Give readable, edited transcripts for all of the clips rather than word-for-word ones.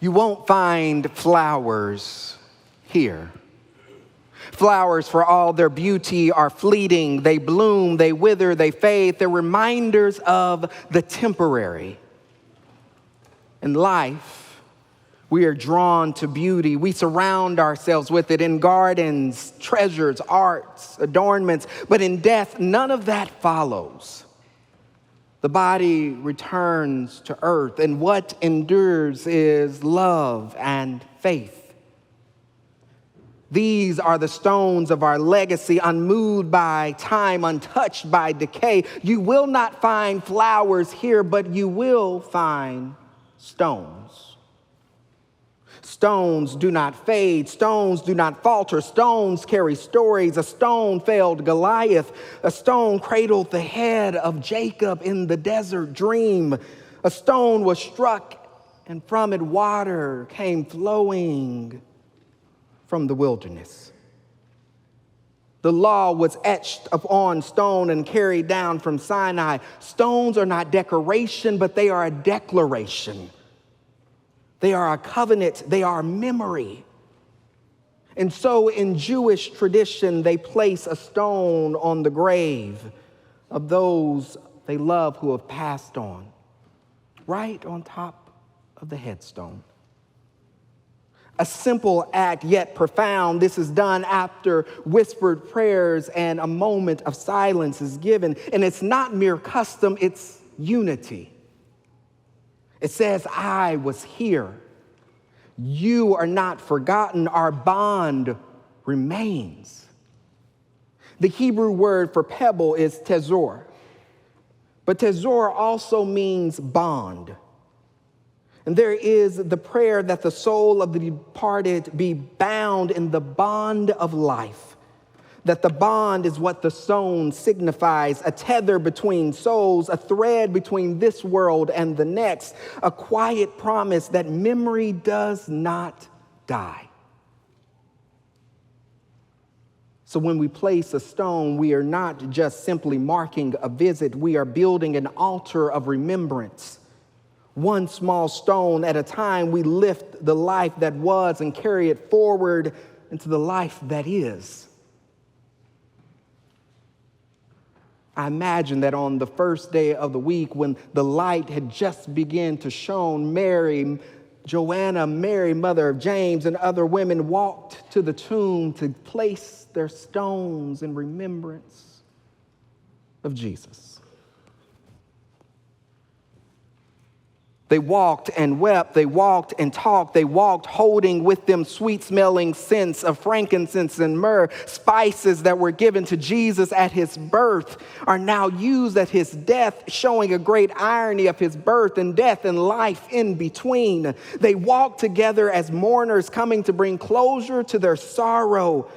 You won't find flowers here. Flowers, for all their beauty, are fleeting. They bloom, they wither, they fade. They're reminders of the temporary. In life, we are drawn to beauty. We surround ourselves with it in gardens, treasures, arts, adornments. But in death, none of that follows. The body returns to earth, and what endures is love and faith. These are the stones of our legacy, unmoved by time, untouched by decay. You will not find flowers here, but you will find stones. Stones do not fade. Stones do not falter. Stones carry stories. A stone felled Goliath. A stone cradled the head of Jacob in the desert dream. A stone was struck, and from it water came flowing from the wilderness. The law was etched upon stone and carried down from Sinai. Stones are not decoration, but they are a declaration. They are a covenant. They are memory. And so in Jewish tradition, they place a stone on the grave of those they love who have passed on, right on top of the headstone. A simple act, yet profound. This is done after whispered prayers and a moment of silence is given. And it's not mere custom, it's unity. It says, I was here. You are not forgotten. Our bond remains. The Hebrew word for pebble is tezor. But tezor also means bond. And there is the prayer that the soul of the departed be bound in the bond of life. That the bond is what the stone signifies, a tether between souls, a thread between this world and the next, a quiet promise that memory does not die. So when we place a stone, we are not just simply marking a visit, we are building an altar of remembrance. One small stone at a time, we lift the life that was and carry it forward into the life that is. I imagine that on the first day of the week, when the light had just begun to shine, Mary, Joanna, Mary, mother of James, and other women walked to the tomb to place their stones in remembrance of Jesus. They walked and wept, they walked and talked, they walked holding with them sweet-smelling scents of frankincense and myrrh. Spices that were given to Jesus at his birth are now used at his death, showing a great irony of his birth and death and life in between. They walked together as mourners coming to bring closure to their sorrow.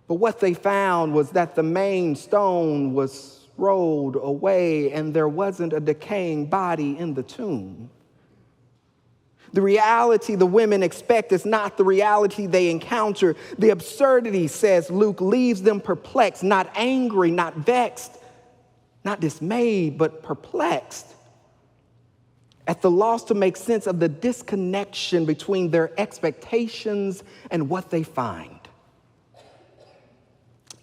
But what they found was that the main stone was rolled away and there wasn't a decaying body in the tomb. The reality the women expect is not the reality they encounter. The absurdity, says Luke, leaves them perplexed, not angry, not vexed, not dismayed, but perplexed at the loss to make sense of the disconnection between their expectations and what they find.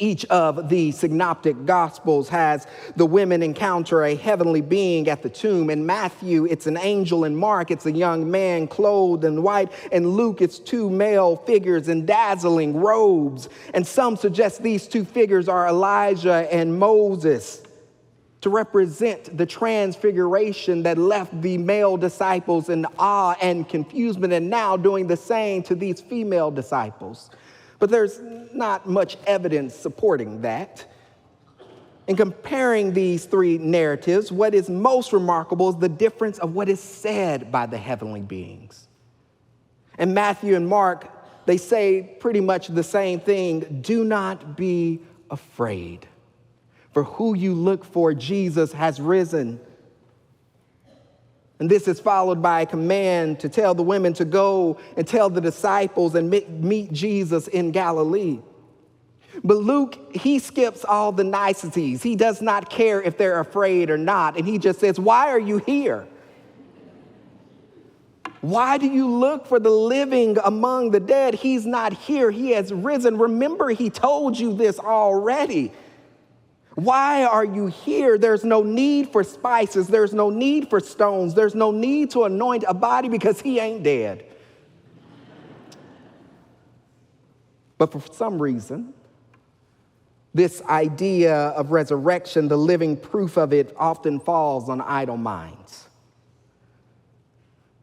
Each of the synoptic gospels has the women encounter a heavenly being at the tomb. In Matthew, it's an angel. In Mark, it's a young man clothed in white. In Luke, it's two male figures in dazzling robes. And some suggest these two figures are Elijah and Moses to represent the transfiguration that left the male disciples in awe and confusement, and now doing the same to these female disciples. But there's not much evidence supporting that. In comparing these three narratives, what is most remarkable is the difference of what is said by the heavenly beings. In Matthew and Mark, they say pretty much the same thing. Do not be afraid, for who you look for, Jesus has risen. And this is followed by a command to tell the women to go and tell the disciples and meet Jesus in Galilee. But Luke, he skips all the niceties. He does not care if they're afraid or not. And he just says, why are you here? Why do you look for the living among the dead? He's not here. He has risen. Remember, he told you this already. Why are you here? There's no need for spices. There's no need for stones. There's no need to anoint a body because he ain't dead. But for some reason, this idea of resurrection, the living proof of it, often falls on idle minds.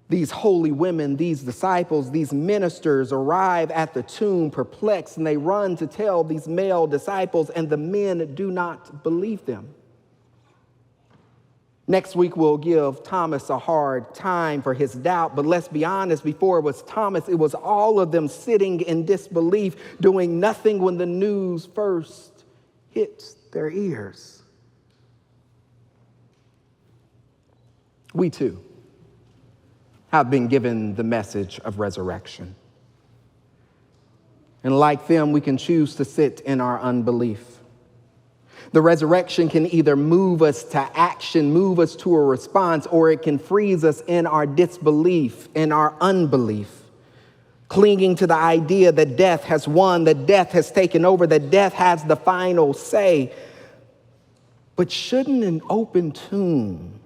These holy women, these disciples, these ministers arrive at the tomb perplexed, and they run to tell these male disciples, and the men do not believe them. Next week, we'll give Thomas a hard time for his doubt, but let's be honest, before it was Thomas, it was all of them sitting in disbelief, doing nothing when the news first hit their ears. We too have been given the message of resurrection. And like them, we can choose to sit in our unbelief. The resurrection can either move us to action, move us to a response, or it can freeze us in our disbelief, in our unbelief, clinging to the idea that death has won, that death has taken over, that death has the final say. But shouldn't an open tomb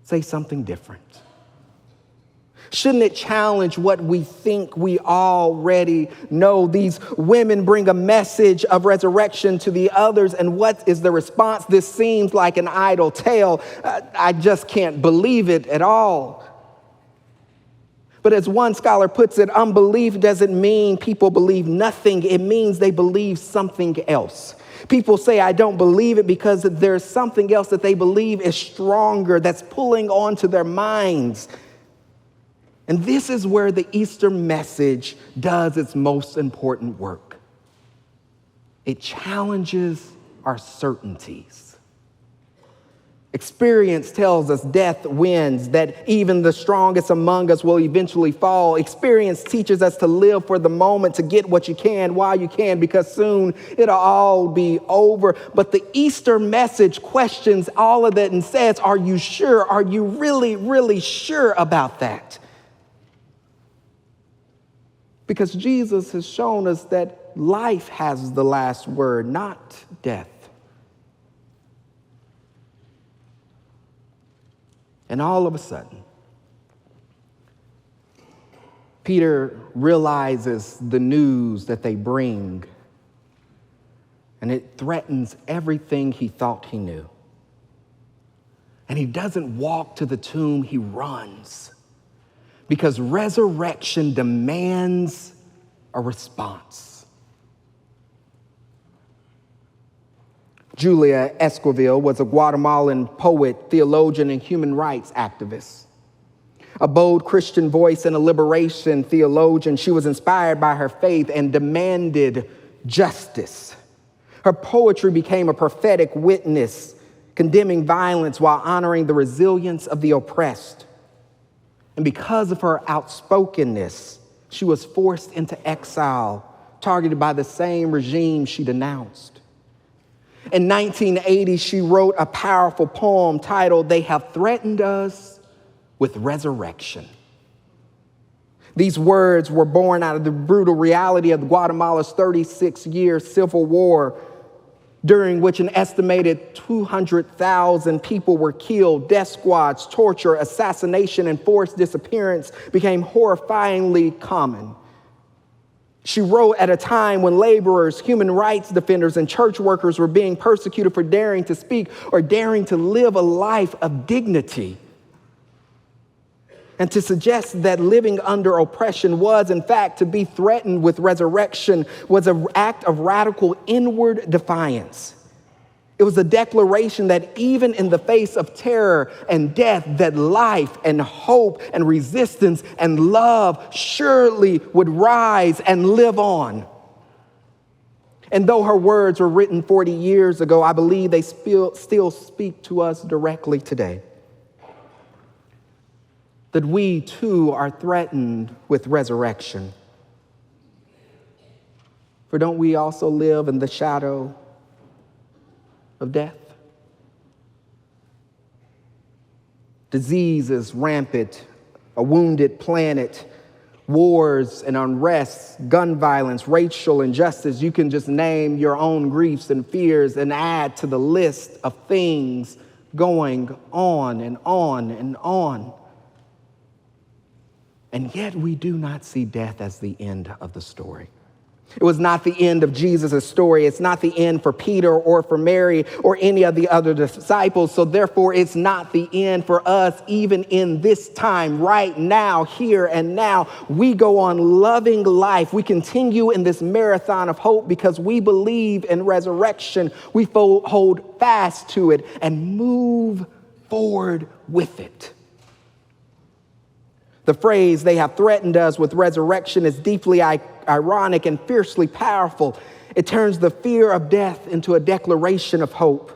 say something different? Shouldn't it challenge what we think we already know? These women bring a message of resurrection to the others, and what is the response? This seems like an idle tale. I just can't believe it at all. But as one scholar puts it, unbelief doesn't mean people believe nothing. It means they believe something else. People say, I don't believe it because there's something else that they believe is stronger, that's pulling onto their minds. And this is where the Easter message does its most important work. It challenges our certainties. Experience tells us death wins, that even the strongest among us will eventually fall. Experience teaches us to live for the moment, to get what you can while you can, because soon it'll all be over. But the Easter message questions all of that and says, are you sure? Are you really, really sure about that? Because Jesus has shown us that life has the last word, not death. And all of a sudden, Peter realizes the news that they bring, and it threatens everything he thought he knew. And he doesn't walk to the tomb, he runs. Because resurrection demands a response. Julia Esquivel was a Guatemalan poet, theologian, and human rights activist. A bold Christian voice and a liberation theologian, she was inspired by her faith and demanded justice. Her poetry became a prophetic witness, condemning violence while honoring the resilience of the oppressed. And because of her outspokenness, she was forced into exile, targeted by the same regime she denounced. In 1980, she wrote a powerful poem titled, "They Have Threatened Us with Resurrection." These words were born out of the brutal reality of Guatemala's 36-year civil war, during which an estimated 200,000 people were killed. Death squads, torture, assassination, and forced disappearance became horrifyingly common. She wrote at a time when laborers, human rights defenders, and church workers were being persecuted for daring to speak or daring to live a life of dignity. And to suggest that living under oppression was, in fact, to be threatened with resurrection was an act of radical inward defiance. It was a declaration that even in the face of terror and death, that life and hope and resistance and love surely would rise and live on. And though her words were written 40 years ago, I believe they still speak to us directly today. That we too are threatened with resurrection. For don't we also live in the shadow of death? Disease is rampant a wounded planet, wars and unrest, gun violence, racial injustice. You can just name your own griefs and fears and add to the list of things going on and on and on. And yet we do not see death as the end of the story. It was not the end of Jesus' story. It's not the end for Peter or for Mary or any of the other disciples. So therefore, it's not the end for us, even in this time, right now, here and now. We go on loving life. We continue in this marathon of hope because we believe in resurrection. We hold fast to it and move forward with it. The phrase, "they have threatened us with resurrection," is deeply ironic and fiercely powerful. It turns the fear of death into a declaration of hope.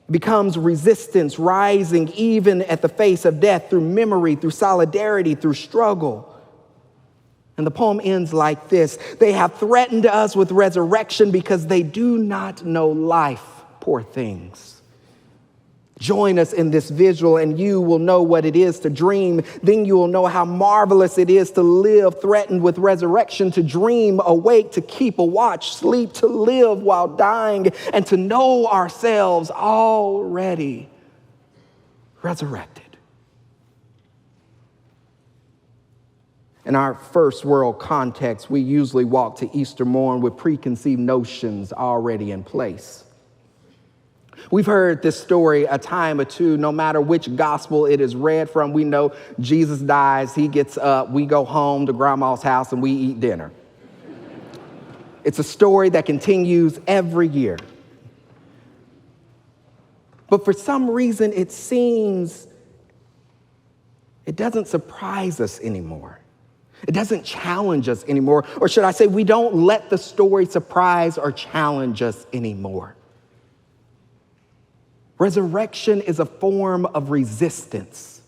It becomes resistance, rising even at the face of death through memory, through solidarity, through struggle. And the poem ends like this: "They have threatened us with resurrection because they do not know life, poor things." Join us in this visual and you will know what it is to dream. Then you will know how marvelous it is to live threatened with resurrection, to dream awake, to keep a watch, sleep, to live while dying, and to know ourselves already resurrected. In our first world context, we usually walk to Easter morn with preconceived notions already in place. We've heard this story a time or two. No matter which gospel it is read from, we know Jesus dies, he gets up, we go home to grandma's house and we eat dinner. It's a story that continues every year. But for some reason, it seems it doesn't surprise us anymore. It doesn't challenge us anymore. Or should I say, we don't let the story surprise or challenge us anymore. Resurrection is a form of resistance.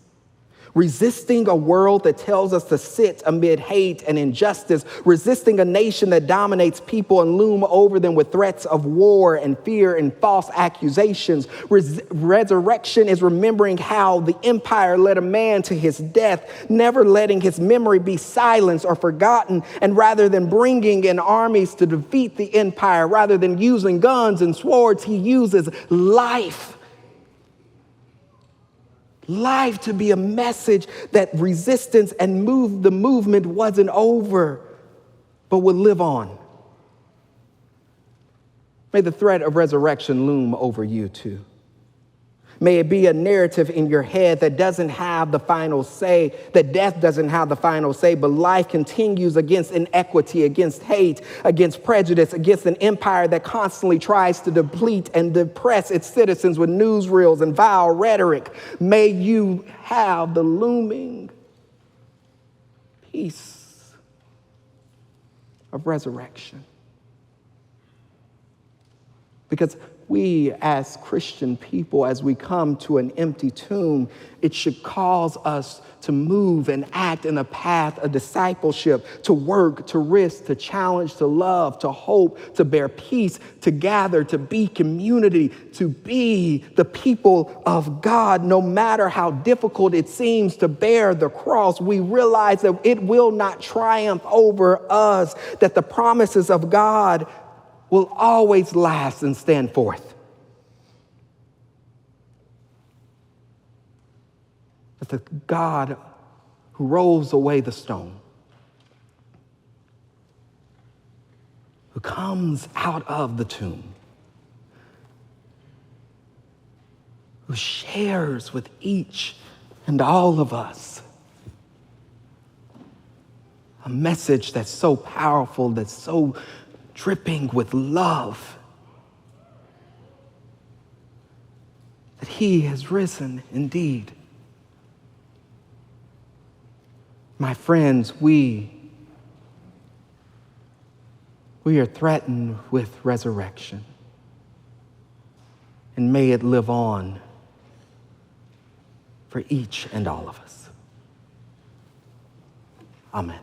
Resisting a world that tells us to sit amid hate and injustice, resisting a nation that dominates people and loom over them with threats of war and fear and false accusations. Resurrection is remembering how the empire led a man to his death, never letting his memory be silenced or forgotten, and rather than bringing in armies to defeat the empire, rather than using guns and swords, he uses life. Life to be a message that resistance and the movement wasn't over, but would live on. May the threat of resurrection loom over you too. May it be a narrative in your head that doesn't have the final say, that death doesn't have the final say, but life continues against inequity, against hate, against prejudice, against an empire that constantly tries to deplete and depress its citizens with newsreels and vile rhetoric. May you have the looming peace of resurrection. Because we as Christian people, as we come to an empty tomb, it should cause us to move and act in a path of discipleship, to work, to risk, to challenge, to love, to hope, to bear peace, to gather, to be community, to be the people of God. No matter how difficult it seems to bear the cross, we realize that it will not triumph over us, that the promises of God will always last and stand forth. That the God who rolls away the stone, who comes out of the tomb, who shares with each and all of us a message that's so powerful, that's so dripping with love, that he has risen indeed. My friends, we are threatened with resurrection, and may it live on for each and all of us. Amen.